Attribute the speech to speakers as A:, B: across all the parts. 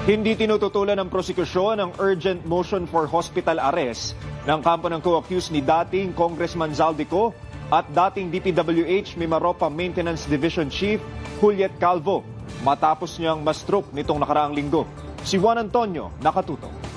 A: Hindi tinututulan ng prosekusyon ang urgent motion for hospital arrest ng kampo ng co-accused ni dating Congressman Zaldico at dating DPWH Mimaropa Maintenance Division Chief Juliet Calvo matapos niyang ma-stroke nitong nakaraang linggo. Si Juan Antonio nakatutok.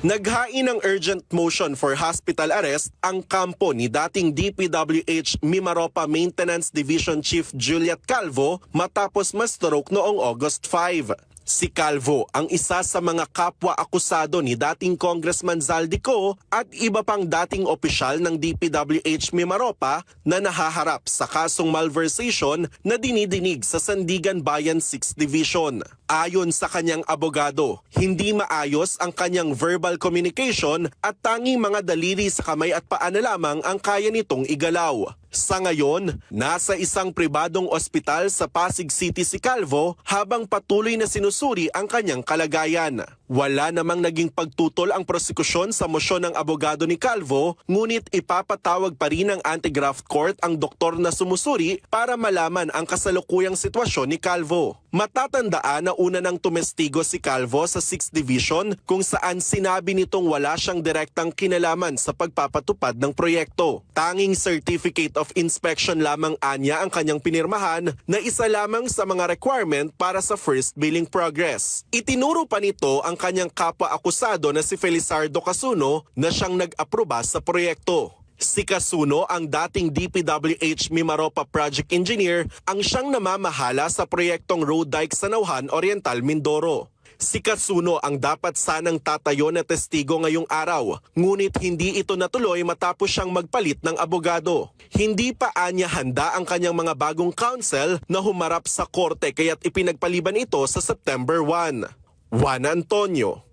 B: Naghain ng urgent motion for hospital arrest ang kampo ni dating DPWH Mimaropa Maintenance Division Chief Juliet Calvo matapos ma-stroke noong August 5. Si Calvo ang isa sa mga kapwa-akusado ni dating Congressman Zaldico at iba pang dating opisyal ng DPWH Mimaropa na nahaharap sa kasong malversation na dinidinig sa Sandigan Bayan 6th Division. Ayon sa kanyang abogado, hindi maayos ang kanyang verbal communication at tanging mga daliri sa kamay at paa na lamang ang kaya nitong igalaw. Sa ngayon, nasa isang pribadong ospital sa Pasig City si Calvo habang patuloy na sinusuri ang kanyang kalagayan. Wala namang naging pagtutol ang prosekusyon sa mosyon ng abogado ni Calvo, ngunit ipapatawag pa rin ng anti-graft court ang doktor na sumusuri para malaman ang kasalukuyang sitwasyon ni Calvo. Matatandaan na una nang tumestigo si Calvo sa 6th Division kung saan sinabi nitong wala siyang direktang kinalaman sa pagpapatupad ng proyekto. Tanging Certificate of Inspection lamang anya ang kanyang pinirmahan na isa lamang sa mga requirement para sa first billing progress. Itinuro pa nito ang kanyang kapwa-akusado na si Felizardo Casuno na siyang nag-aproba sa proyekto. Si Casuno, ang dating DPWH Mimaropa Project Engineer, ang siyang namamahala sa proyektong Road Dike sa Nauhan Oriental, Mindoro. Si Casuno ang dapat sanang tatayo na testigo ngayong araw, ngunit hindi ito natuloy matapos siyang magpalit ng abogado. Hindi pa anya handa ang kanyang mga bagong counsel na humarap sa korte kaya't ipinagpaliban ito sa September 1. Juan Antonio,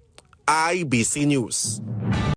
B: IBC News.